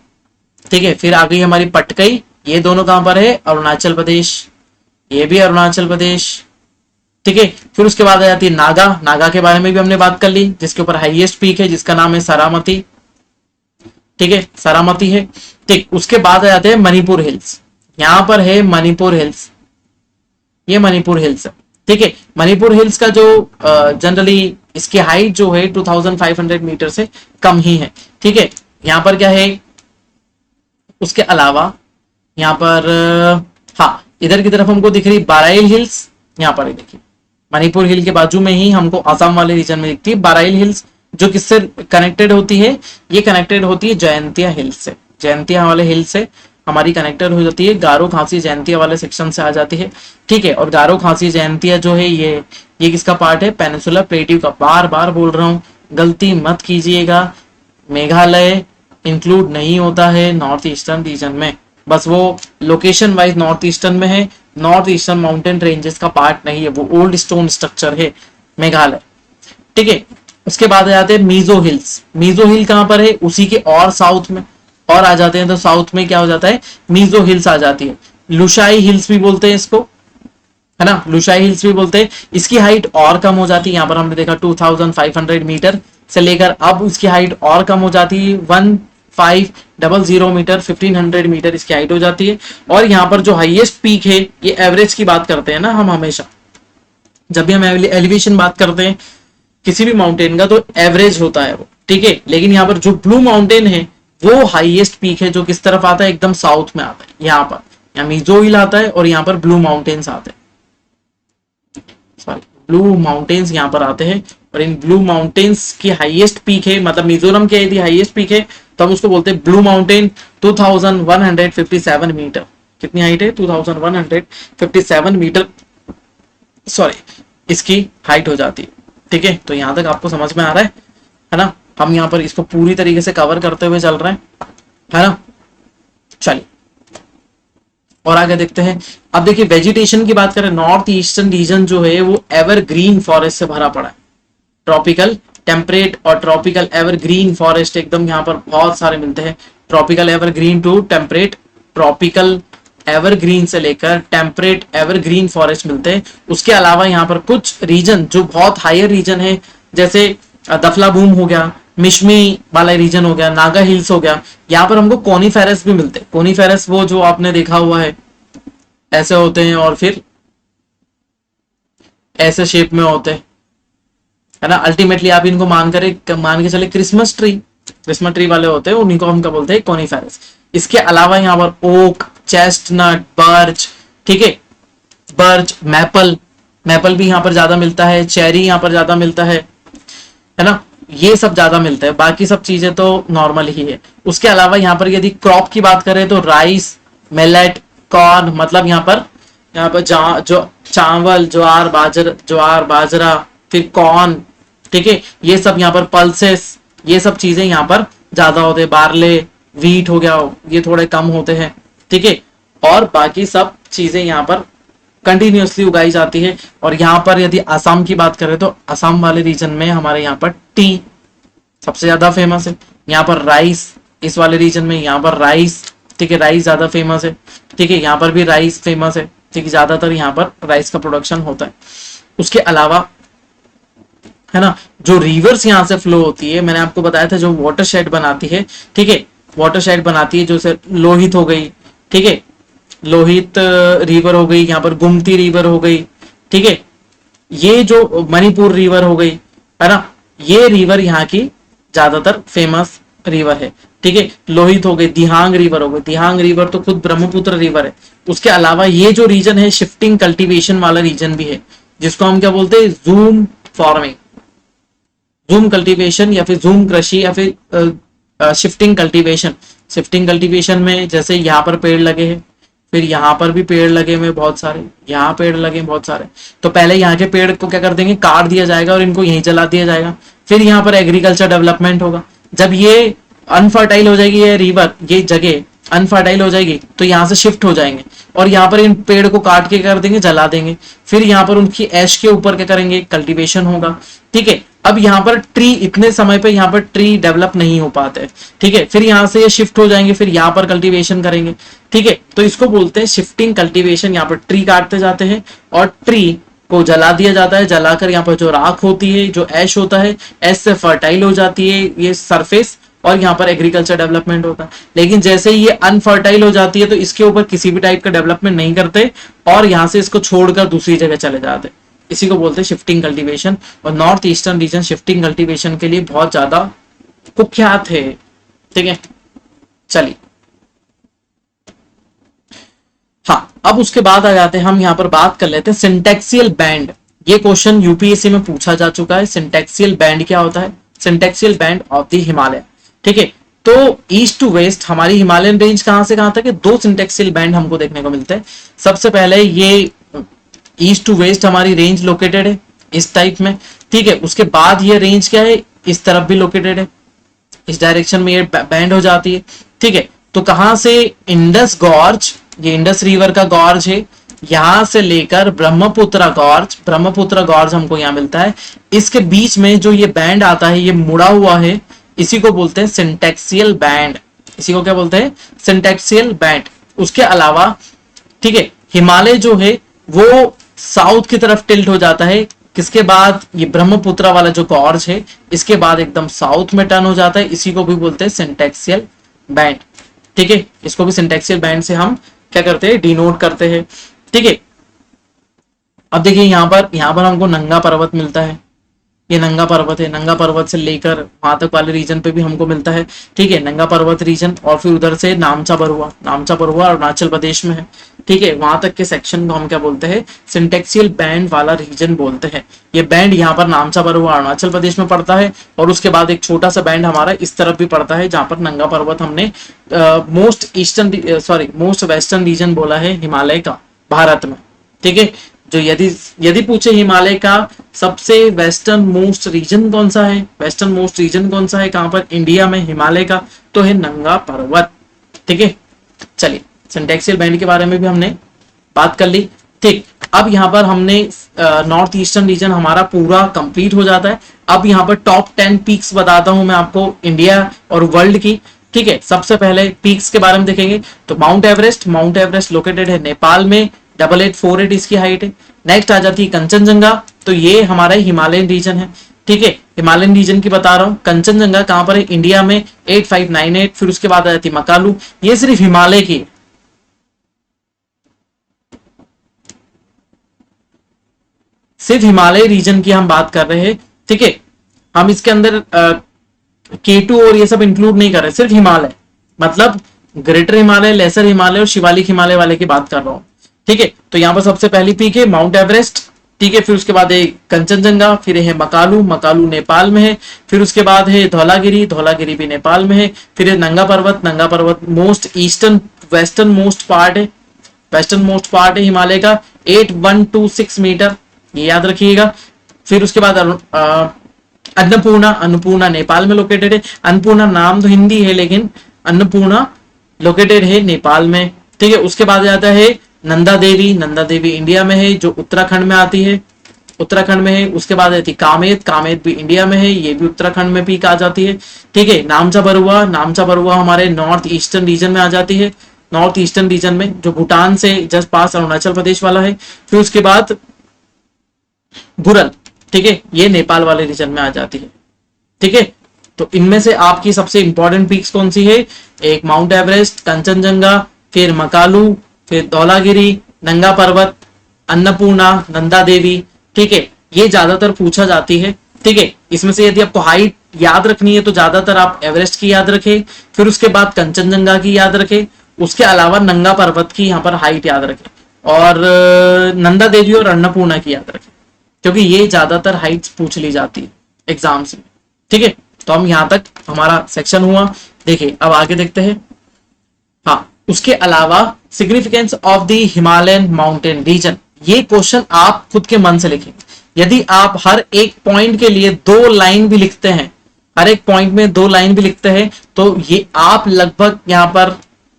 ठीक है, फिर आ गई हमारी पटकई, ये दोनों कहां पर है, अरुणाचल प्रदेश, ये भी अरुणाचल प्रदेश, ठीक है। फिर उसके बाद आ जाती है नागा, नागा के बारे में भी हमने बात कर ली, जिसके ऊपर हाईएस्ट पीक है जिसका नाम है सारामती, ठीक है, सारामती है, ठीक। उसके बाद आ जाते हैं मणिपुर हिल्स, यहां पर है मणिपुर हिल्स, ये मणिपुर हिल्स है, ठीक है। मणिपुर हिल्स का जो जनरली इसकी हाइट जो है 2500 मीटर से कम ही है, ठीक है। यहाँ पर क्या है, उसके अलावा यहाँ पर हाँ, इधर की तरफ हमको दिख रही बाराइल हिल्स, यहाँ पर देखिए मणिपुर हिल के बाजू में ही हमको आसाम वाले रीजन में दिखती है बाराइल हिल्स, जो किससे कनेक्टेड होती है, ये कनेक्टेड होती है जयंतिया हिल्स से, जयंतिया वाले हिल से हमारी कनेक्टेड हो जाती है, गारो खासी जयंतिया वाले सेक्शन से आ जाती है, ठीक है। और गारो खासी जयंतिया जो है ये किसका पार्ट है, पेनिनसुलर प्लेट्यू का, बार बार बोल रहा हूँ, गलती मत कीजिएगा, मेघालय इंक्लूड नहीं होता है नॉर्थ ईस्टर्न रीजन में, बस वो लोकेशन वाइज नॉर्थ ईस्टर्न में है, नॉर्थ ईस्टर्न माउंटेन रेंजेस का पार्ट नहीं है, वो ओल्ड स्टोन स्ट्रक्चर है मेघालय, ठीक है। उसके बाद आ जाते हैं मीजो हिल्स, मीजो हिल कहां पर है, उसी के और साउथ में, और आ जाते हैं तो साउथ में क्या हो जाता है, मीजो हिल्स आ जाती है, लुशाई हिल्स भी बोलते हैं इसको, है ना, लुशाई हिल्स भी बोलते हैं। इसकी हाइट और कम हो जाती है, यहाँ पर हमने देखा 2500 मीटर से लेकर अब इसकी हाइट और कम हो जाती है 1500 मीटर, 1500 मीटर इसकी हाइट हो जाती है। और यहाँ पर जो हाईएस्ट पीक है, ये एवरेज की बात करते हैं ना हम हमेशा, जब भी हम एलिवेशन बात करते हैं किसी भी माउंटेन का तो एवरेज होता है वो, ठीक है। लेकिन यहाँ पर जो ब्लू माउंटेन है वो हाईएस्ट पीक है, जो किस तरफ आता है, एकदम साउथ में आता है, यहाँ पर, यहाँ मिजो हिल आता है और यहाँ पर ब्लू माउंटेन्स आते हैं, सॉरी ब्लू माउंटेन्स यहाँ पर आते हैं, और इन ब्लू माउंटेन्स की हाईएस्ट पीक है, मतलब मिजोरम की यदि हाईएस्ट पीक है तो हम उसको बोलते हैं ब्लू माउंटेन, 2157 मीटर, कितनी हाइट है, 2157 मीटर, सॉरी इसकी हाइट हो जाती है, ठीक है। तो यहां तक आपको समझ में आ रहा है ना, हम यहाँ पर इसको पूरी तरीके से कवर करते हुए चल रहे हैं, है ना। चलिए और आगे देखते हैं। अब देखिए वेजिटेशन की बात करें, नॉर्थ ईस्टर्न रीजन जो है वो एवरग्रीन फॉरेस्ट से भरा पड़ा है, ट्रॉपिकल टेम्परेट और ट्रॉपिकल एवरग्रीन फॉरेस्ट एकदम यहाँ पर बहुत सारे मिलते हैं, tropical evergreen to temperate, tropical evergreen से लेकर टेम्परेट एवरग्रीन फॉरेस्ट मिलते हैं। उसके अलावा यहाँ पर कुछ रीजन जो बहुत हायर रीजन है, जैसे दफलाबूम हो गया, मिश्मी वाला रीजन हो गया, नागा हिल्स हो गया, यहाँ पर हमको कोनीफेरस भी मिलते हैं। कोनीफेरस वो जो आपने देखा हुआ है ऐसे होते हैं और फिर ऐसे शेप में होते हैं, है ना। अल्टीमेटली आप इनको मान के चले क्रिसमस ट्री वाले होते हैं, उन्हीं को हम क्या बोलते हैं, कोनीफेरस। इसके अलावा यहाँ पर ओक, चेस्टनट, बर्च, ठीक है, बर्च, मैपल भी यहाँ पर ज्यादा मिलता है, चेरी यहाँ पर ज्यादा मिलता है ना, ये सब ज्यादा मिलता है, बाकी सब चीजें तो नॉर्मल ही है। उसके अलावा यहाँ पर यदि क्रॉप की बात करें तो राइस, मिलेट, कॉर्न, मतलब यहाँ पर जो चावल, ज्वार बाजरा, फिर कॉर्न, ठीक है, ये सब यहाँ पर पल्सेस, ये सब चीजें यहाँ पर ज्यादा होते हैं, बार्ले, व्हीट हो गया, ये थोड़े कम होते हैं, ठीक है। और बाकी सब चीजें यहाँ पर कंटिन्यूअसली उगाई जाती है। और यहाँ पर यदि असम की बात करें तो असम वाले रीजन में हमारे यहाँ पर टी सबसे ज्यादा फेमस है, यहाँ पर राइस, इस वाले रीजन में यहाँ पर राइस, ठीक है, राइस ज्यादा फेमस है, ठीक है, यहाँ पर भी राइस फेमस है, ठीक है, ज्यादातर यहाँ पर राइस का प्रोडक्शन होता है। उसके अलावा है ना, जो रिवर्स यहाँ से फ्लो होती है, मैंने आपको बताया था, जो वाटर शेड बनाती है, ठीक है, वाटर शेड बनाती है, जो से लोहित हो गई, ठीक है, लोहित रिवर हो गई, यहाँ पर गुमती रिवर हो गई, ठीक है, ये जो मणिपुर रिवर हो गई, है ना, ये रिवर यहाँ की ज्यादातर फेमस रिवर है, ठीक है। लोहित हो गई, दिहांग रिवर हो गई, दिहांग रिवर तो खुद ब्रह्मपुत्र रिवर है। उसके अलावा ये जो रीजन है शिफ्टिंग कल्टीवेशन वाला रीजन भी है, जिसको हम क्या बोलते हैं, जूम फार्मिंग, जूम कल्टीवेशन या फिर जूम कृषि या फिर शिफ्टिंग कल्टीवेशन। शिफ्टिंग कल्टीवेशन में जैसे यहाँ पर पेड़ लगे हैं, फिर यहाँ पर भी पेड़ लगे हुए बहुत सारे, यहाँ पेड़ लगे बहुत सारे, तो पहले यहाँ के पेड़ को क्या कर देंगे, काट दिया जाएगा और इनको यहीं जला दिया जाएगा। फिर यहाँ पर एग्रीकल्चर डेवलपमेंट होगा। जब ये अनफर्टाइल हो जाएगी, ये रिवर, ये जगह अनफर्टाइल हो जाएगी, तो यहाँ से शिफ्ट हो जाएंगे और यहाँ पर इन पेड़ को काट के कर देंगे, जला देंगे। फिर यहाँ पर उनकी ऐश के ऊपर क्या करेंगे, कल्टीवेशन होगा। ठीक है, अब यहाँ पर ट्री, इतने समय पे यहाँ पर ट्री डेवलप नहीं हो पाते। ठीक है, फिर यहाँ से ये शिफ्ट हो जाएंगे, फिर यहाँ पर कल्टीवेशन करेंगे। ठीक है, तो इसको बोलते हैं शिफ्टिंग कल्टीवेशन। यहाँ पर ट्री काटते जाते हैं और ट्री को जला दिया जाता है, जलाकर यहाँ पर जो राख होती है, जो ऐश होता है, ऐश से फर्टाइल हो जाती है ये सरफेस और यहाँ पर एग्रीकल्चर डेवलपमेंट होता है। लेकिन जैसे ही ये अनफर्टाइल हो जाती है तो इसके ऊपर किसी भी टाइप का डेवलपमेंट नहीं करते और यहाँ से इसको छोड़कर दूसरी जगह चले जाते। इसी को बोलते हैं शिफ्टिंग कल्टीवेशन। और north eastern region shifting cultivation के लिए बहुत ज्यादा कुख्यात है। ठीक है, चलिए, हाँ, अब उसके बाद आ जाते हैं, हम यहाँ पर बात कर लेते हैं सिंटेक्सियल बैंड। ये क्वेश्चन यूपीएससी में पूछा जा चुका है। सिंटेक्सियल बैंड क्या होता है? सिंटेक्सियल बैंड ऑफ द हिमालय। ठीक है, तो ईस्ट टू वेस्ट हमारी हिमालयन रेंज कहां से कहां तक है? दो सिंटेक्सियल बैंड हमको देखने को मिलते हैं। सबसे पहले ये ईस्ट टू वेस्ट हमारी रेंज लोकेटेड है इस टाइप में। ठीक है, उसके बाद ये रेंज क्या है, इस तरफ भी लोकेटेड है, इस डायरेक्शन में ये बैंड हो जाती है। ठीक है, तो कहां से? इंडस गॉर्ज, ये इंडस रिवर का गॉर्ज है, यहां से लेकर ब्रह्मपुत्र गॉर्ज, ब्रह्मपुत्र गॉर्ज हमको यहाँ मिलता है। इसके बीच में जो ये बैंड आता है, ये मुड़ा हुआ है, इसी को बोलते हैं सिंटेक्सियल बैंड। इसी को क्या बोलते हैं? सिंटेक्सियल बैंड। उसके अलावा ठीक है, हिमालय जो है वो साउथ की तरफ टिल्ट हो जाता है। किसके बाद? ये ब्रह्मपुत्र वाला जो गॉर्ज है, इसके बाद एकदम साउथ में टर्न हो जाता है। इसी को भी बोलते हैं सिंटेक्सियल बैंड। ठीक है, इसको भी सिंटेक्सियल बैंड से हम क्या करते हैं, डिनोट करते हैं। ठीक है, अब देखिए यहां पर हमको नंगा पर्वत मिलता है। ये नंगा पर्वत है, नंगा पर्वत से लेकर वहां तक वाले रीजन पे भी हमको मिलता है। ठीक है, नंगा पर्वत रीजन, और फिर उधर से नामचा बरुआ, नामचा बरुआ अरुणाचल प्रदेश में है। ठीक है, वहां तक के सेक्शन को हम क्या बोलते हैं? सिंटेक्सियल बैंड वाला रीजन बोलते हैं। ये बैंड यहाँ पर नामचा बरुआ अरुणाचल प्रदेश में पड़ता है और उसके बाद एक छोटा सा बैंड हमारा इस तरफ भी पड़ता है, जहां पर नंगा पर्वत हमने मोस्ट वेस्टर्न रीजन बोला है हिमालय का भारत में। ठीक है, जो यदि पूछे हिमालय का सबसे वेस्टर्न मोस्ट रीजन कौन सा है, वेस्टर्न मोस्ट रीजन कौन सा है कहां पर इंडिया में हिमालय का, तो है नंगा पर्वत। ठीक है, चलिए, सिंटेक्सियल बैंड के बारे में भी हमने बात कर ली। ठीक, अब यहाँ पर हमने नॉर्थ ईस्टर्न रीजन हमारा पूरा कंप्लीट हो जाता है। अब यहाँ पर टॉप 10 पीक्स बताता हूं मैं आपको इंडिया और वर्ल्ड की। ठीक है, सबसे पहले पीक्स के बारे में देखेंगे तो माउंट एवरेस्ट लोकेटेड है नेपाल में, 8848 इसकी हाइट है। नेक्स्ट आ जाती है कंचनजंगा, तो ये हमारा हिमालयन रीजन है। ठीक है, हिमालयन रीजन की बता रहा हूँ। कंचनजंगा कहां पर है? इंडिया में, 8598। फिर उसके बाद आ जाती है मकालू, ये सिर्फ हिमालय की, सिर्फ हिमालय रीजन की हम बात कर रहे हैं। ठीक है, हम इसके अंदर K2 और ये सब इंक्लूड नहीं कर रहे, सिर्फ हिमालय, मतलब ग्रेटर हिमालय, लेसर हिमालय और शिवालिक हिमालय वाले की बात कर रहा हूं। ठीक है, तो यहाँ पर सबसे पहली पीक है माउंट एवरेस्ट। ठीक है, फिर उसके बाद है कंचनजंगा, फिर है मकालू नेपाल में है। फिर उसके बाद है धौलागिरी भी नेपाल में है। फिर है नंगा पर्वत most eastern western most part है हिमालय का, 8126 मीटर, ये याद रखिएगा। फिर उसके बाद अन्नपूर्णा नेपाल में लोकेटेड है। अन्नपूर्णा नाम तो हिंदी है लेकिन अन्नपूर्णा लोकेटेड है नेपाल में। ठीक है, उसके बाद जाता है नंदा देवी इंडिया में है, जो उत्तराखंड में आती है, उत्तराखंड में है। उसके बाद आती है कामेत भी इंडिया में है, ये भी उत्तराखंड में पीक आ जाती है। ठीक है, नामचा बरुआ हमारे नॉर्थ ईस्टर्न रीजन में आ जाती है, नॉर्थ ईस्टर्न रीजन में, जो भूटान से जस्ट पास अरुणाचल प्रदेश वाला है। फिर उसके बाद बुरल, ठीक है, ये नेपाल वाले रीजन में आ जाती है। ठीक है, तो इनमें से आपकी सबसे इंपॉर्टेंट पीक्स कौन सी है? एक माउंट एवरेस्ट, कंचनजंगा, फिर मकालू, फिर धौलागिरी, नंगा पर्वत, अन्नपूर्णा, नंदा देवी। ठीक है, ये ज्यादातर पूछा जाती है। ठीक है, इसमें से यदि आपको हाइट याद रखनी है तो ज्यादातर आप एवरेस्ट की याद रखें, फिर उसके बाद कंचनजंगा की याद रखें, उसके अलावा नंगा पर्वत की यहाँ पर हाइट याद रखें, और नंदा देवी और अन्नपूर्णा की याद रखें। क्योंकि ये ज्यादातर हाइट्स पूछ ली जाती है एग्जाम्स में। ठीक है, तो हम यहाँ तक हमारा सेक्शन हुआ। देखिए अब आगे देखते हैं। हाँ, उसके अलावा significance of the Himalayan mountain region, ये क्वेश्चन आप खुद के मन से लिखें। यदि आप हर एक पॉइंट के लिए 2 लाइन भी लिखते हैं, हर एक पॉइंट में 2 लाइन भी लिखते हैं, तो ये आप लगभग यहाँ पर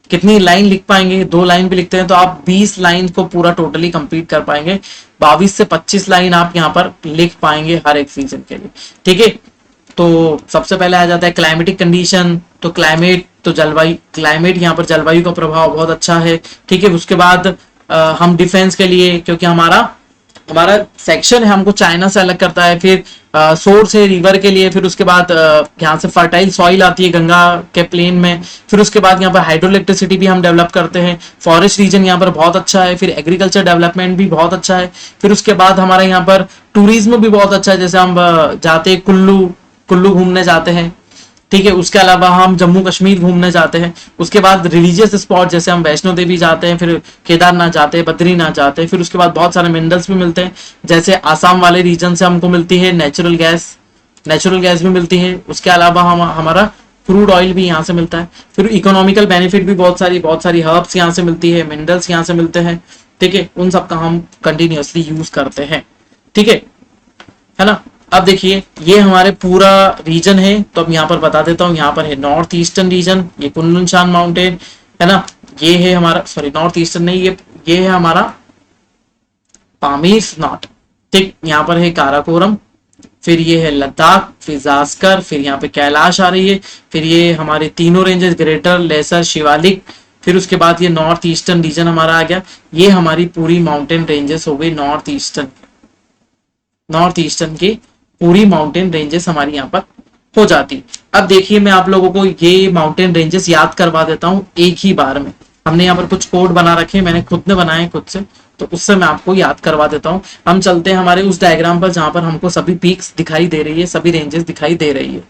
कितनी लाइन लिख पाएंगे? 2 लाइन भी लिखते हैं तो आप 20 लाइन को पूरा टोटली कंप्लीट कर पाएंगे। 22 से 25 लाइन आप यहाँ पर लिख पाएंगे हर एक सीजन के लिए। ठीक है, तो सबसे पहले आ जाता है क्लाइमेटिक कंडीशन। तो क्लाइमेट, तो जलवायु, क्लाइमेट यहाँ पर जलवायु का प्रभाव बहुत अच्छा है। ठीक है, उसके बाद हम डिफेंस के लिए, क्योंकि हमारा हमारा सेक्शन है, हमको चाइना से अलग करता है। फिर सोर्स है रिवर के लिए। फिर उसके बाद यहाँ से फर्टाइल सॉइल आती है गंगा के प्लेन में। फिर उसके बाद यहाँ पर हाइड्रो इलेक्ट्रिसिटी भी हम डेवलप करते हैं। फॉरेस्ट रीजन यहाँ पर बहुत अच्छा है। फिर एग्रीकल्चर डेवलपमेंट भी बहुत अच्छा है। फिर उसके बाद हमारा यहाँ पर टूरिज्म भी बहुत अच्छा है। जैसे हम जाते हैं कुल्लू, कुल्लू घूमने जाते हैं। ठीक है, उसके अलावा हम जम्मू कश्मीर घूमने जाते हैं। उसके बाद रिलीजियस स्पॉट, जैसे हम वैष्णो देवी जाते हैं, फिर केदारनाथ जाते हैं, बद्रीनाथ जाते हैं। फिर उसके बाद बहुत सारे मिनरल्स भी मिलते हैं। जैसे आसाम वाले रीजन से हमको मिलती है नेचुरल गैस, नेचुरल गैस भी मिलती है। उसके अलावा हमारा क्रूड ऑयल भी यहाँ से मिलता है। फिर इकोनॉमिकल बेनिफिट भी बहुत सारी हर्ब्स यहाँ से मिलती है, मिनरल्स यहाँ से मिलते हैं। ठीक है, उन सबका हम कंटिन्यूअसली यूज करते हैं। ठीक है ना। अब देखिए ये हमारे पूरा रीजन है, तो अब यहाँ पर बता देता हूँ। यहाँ पर है नॉर्थ ईस्टर्न रीजन, ये कुनलुन शान माउंटेन है ना। ये है हमारा, सॉरी नॉर्थ ईस्टर्न नहीं, ये है हमारा पामीर नॉट। ठीक, यहाँ पर है काराकोरम। फिर ये है लद्दाख, फिर जास्कर, फिर यहाँ पे कैलाश आ रही है। फिर ये हमारे तीनों रेंजेस, ग्रेटर, लेसर, शिवालिक। फिर उसके बाद ये नॉर्थ ईस्टर्न रीजन हमारा आ गया। ये हमारी पूरी माउंटेन रेंजेस हो गई नॉर्थ ईस्टर्न की पूरी माउंटेन रेंजेस हमारी यहाँ पर हो जाती। अब देखिए मैं आप लोगों को ये माउंटेन रेंजेस याद करवा देता हूँ एक ही बार में। हमने यहाँ पर कुछ कोड बना रखे हैं, मैंने खुद ने बनाए खुद से, तो उससे मैं आपको याद करवा देता हूँ। हम चलते हैं हमारे उस डायग्राम पर जहां पर हमको सभी पीक्स दिखाई दे रही है, सभी रेंजेस दिखाई दे रही है।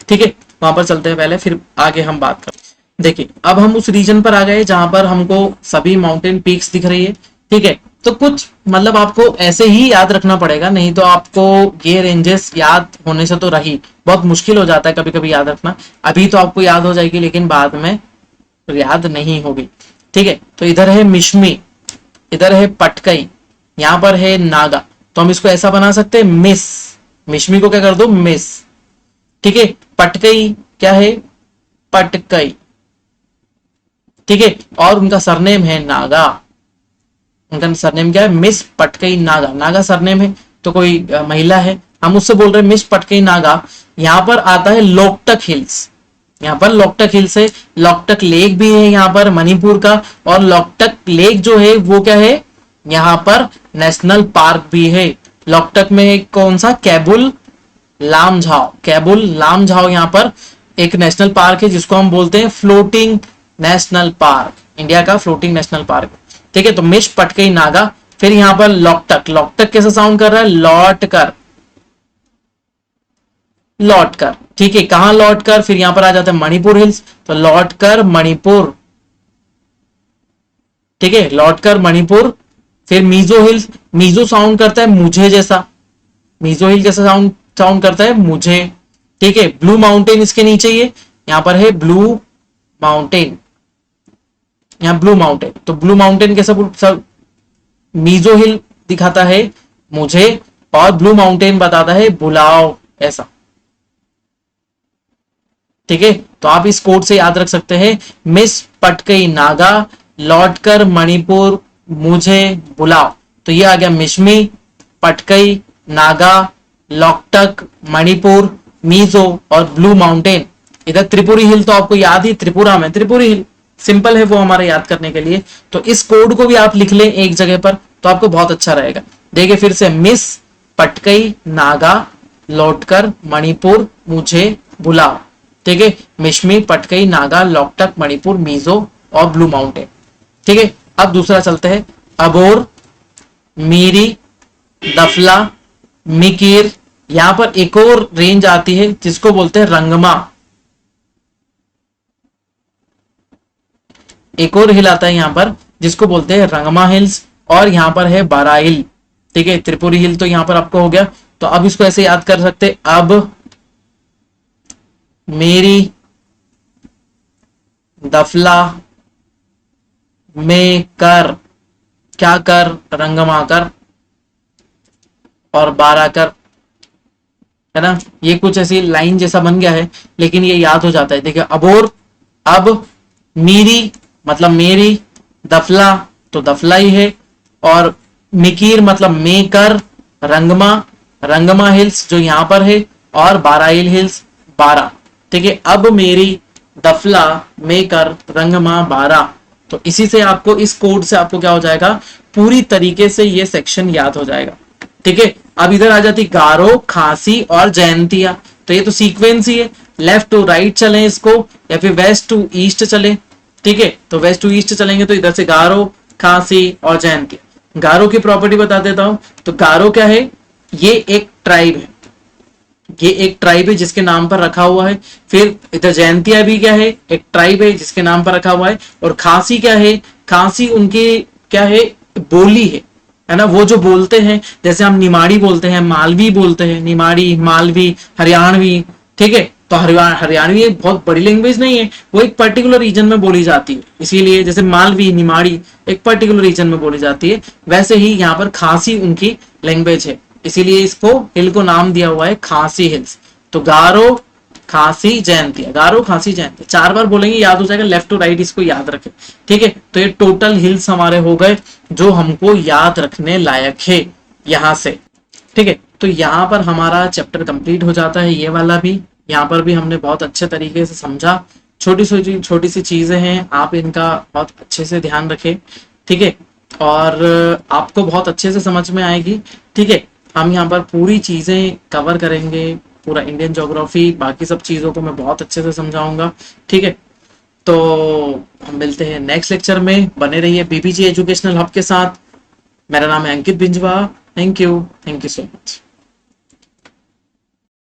ठीक है, वहां पर चलते हैं पहले, फिर आगे हम बात करें। देखिए अब हम उस रीजन पर आ गए जहां पर हमको सभी माउंटेन पीक्स दिख रही है। ठीक है, तो कुछ मतलब आपको ऐसे ही याद रखना पड़ेगा, नहीं तो आपको ये रेंजेस याद होने से तो रही बहुत मुश्किल हो जाता है कभी कभी याद रखना। अभी तो आपको याद हो जाएगी, लेकिन बाद में याद नहीं होगी। ठीक है, तो इधर है मिश्मी, इधर है पटकई, यहाँ पर है नागा। तो हम इसको ऐसा बना सकते हैं मिस, मिश्मी को क्या कर दो मिस। ठीक है, पटकई क्या है पटकई। ठीक है, और उनका सरनेम है नागा। उनका सरनेम क्या है? मिस पटकई नागा। नागा सरनेम है, तो कोई महिला है, हम उससे बोल रहे हैं मिस पटकई नागा। यहाँ पर आता है लोकटक हिल्स, यहाँ पर लोकटक हिल्स है। लोकटक लेक भी है यहाँ पर मणिपुर का, और लोकटक लेक जो है वो क्या है, यहाँ पर नेशनल पार्क भी है। लोकटक में एक कौन सा, कैबुल लामझाओ, कैबुल लामझाओ यहाँ पर एक नेशनल पार्क है, जिसको हम बोलते हैं फ्लोटिंग नेशनल पार्क, इंडिया का फ्लोटिंग नेशनल पार्क। ठीक है, तो मिश पटकई नागा। फिर यहाँ पर लोकटक, लोकटक कैसा साउंड कर रहा है, लौट कर, लौट कर। ठीक है, कहां लौट कर, फिर यहां पर आ जाता है मणिपुर हिल्स, तो लौट कर मणिपुर। ठीक है, लौट कर मणिपुर। फिर मीजो हिल्स, मीजो साउंड करता है मुझे जैसा, मीजो हिल कैसा साउंड साउंड करता है मुझे। ठीक है, ब्लू माउंटेन इसके नीचे ही है, यहां पर है ब्लू माउंटेन, यहां ब्लू माउंटेन। तो ब्लू माउंटेन कैसा सब, मीजो हिल दिखाता है मुझे, और ब्लू माउंटेन बताता है बुलाओ, ऐसा। ठीक है, तो आप इस कोड से याद रख सकते हैं, मिस पटकई नागा, लौटकर मणिपुर, मुझे बुलाओ। तो ये आ गया मिश्मी, पटकई, नागा, लोकटक, मणिपुर, मीजो और ब्लू माउंटेन। इधर त्रिपुरी हिल तो आपको याद ही, त्रिपुरा में त्रिपुरी हिल सिंपल है वो हमारे याद करने के लिए। तो इस कोड को भी आप लिख लें एक जगह पर, तो आपको बहुत अच्छा रहेगा। देखिए फिर से, मिस पटकई नागा, लौटकर मणिपुर, मुझे बुलाओ। ठीक है, मिश्मी, पटकई, नागा, लोकटक, मणिपुर, मीजो और ब्लू माउंटेन। ठीक है, अब दूसरा चलते हैं, अबोर, मीरी, दफला, मिकिर। यहां पर एक और रेंज आती है जिसको बोलते हैं रंगमा, एक और हिल आता है यहां पर जिसको बोलते हैं रंगमा हिल्स, और यहां पर है बराइल। ठीक है, त्रिपुरी हिल तो यहां पर आपको हो गया। तो अब इसको ऐसे याद कर सकते, अब मेरी दफला में कर, क्या कर, रंगमा कर और 12 कर, है ना। ये कुछ ऐसी लाइन जैसा बन गया है, लेकिन ये याद हो जाता है। देखिए अबोर, अब मीरी मतलब मेरी, दफला तो दफला ही है, और मिकीर मतलब मेकर, रंगमा, रंगमा हिल्स जो यहां पर है, और बाराइल हिल्स 12। ठीक है, अब मेरी दफला मेकर रंगमा 12। तो इसी से आपको, इस कोड से आपको क्या हो जाएगा, पूरी तरीके से ये सेक्शन याद हो जाएगा। ठीक है, अब इधर आ जाती गारो, खांसी और जयंतिया। तो ये तो सीक्वेंस ही है, लेफ्ट टू राइट चलें इसको, या फिर वेस्ट टू ईस्ट चले। ठीक है, तो वेस्ट टू ईस्ट चलेंगे तो इधर से गारो, खांसी और जयंतिया। गारो की प्रॉपर्टी बता देता हूं। तो गारो क्या है, ये एक ट्राइब है, ये एक ट्राइब है जिसके नाम पर रखा हुआ है। फिर इधर जयंतिया भी क्या है, एक ट्राइब है जिसके नाम पर रखा हुआ है। और खांसी क्या है, खांसी उनकी क्या है, बोली है ना, वो जो बोलते हैं, जैसे हम निमाड़ी बोलते हैं, मालवी बोलते हैं, निमाड़ी, मालवी, हरियाणवी। ठीक है, तो हरियाणवी एक बहुत बड़ी लैंग्वेज नहीं है, वो एक पर्टिकुलर रीजन में बोली जाती है। इसीलिए जैसे मालवी, निमाड़ी एक पर्टिकुलर रीजन में बोली जाती है, वैसे ही यहाँ पर खांसी उनकी लैंग्वेज है, इसीलिए इसको हिल को नाम दिया हुआ है खांसी हिल्स। तो गारो, खांसी, जयंतिया, गारो, खांसी, जयंतिया 4 बार बोलेंगे, याद हो जाएगा। लेफ्ट टू राइट इसको याद रखें। ठीक है, तो ये टोटल हिल्स हमारे हो गए जो हमको याद रखने लायक है यहां से। ठीक है, तो यहाँ पर हमारा चैप्टर कंप्लीट हो जाता है, ये वाला भी। यहाँ पर भी हमने बहुत अच्छे तरीके से समझा। छोटी सी चीजें हैं, आप इनका बहुत अच्छे से ध्यान रखें। ठीक है, और आपको बहुत अच्छे से समझ में आएगी। ठीक है, हम यहाँ पर पूरी चीजें कवर करेंगे, पूरा इंडियन ज्योग्राफी, बाकी सब चीजों को मैं बहुत अच्छे से समझाऊंगा। ठीक है, तो हम मिलते हैं नेक्स्ट लेक्चर में। बने रहिए बीबीजी एजुकेशनल हब के साथ। मेरा नाम है Ankit Binjwa. Thank you so much.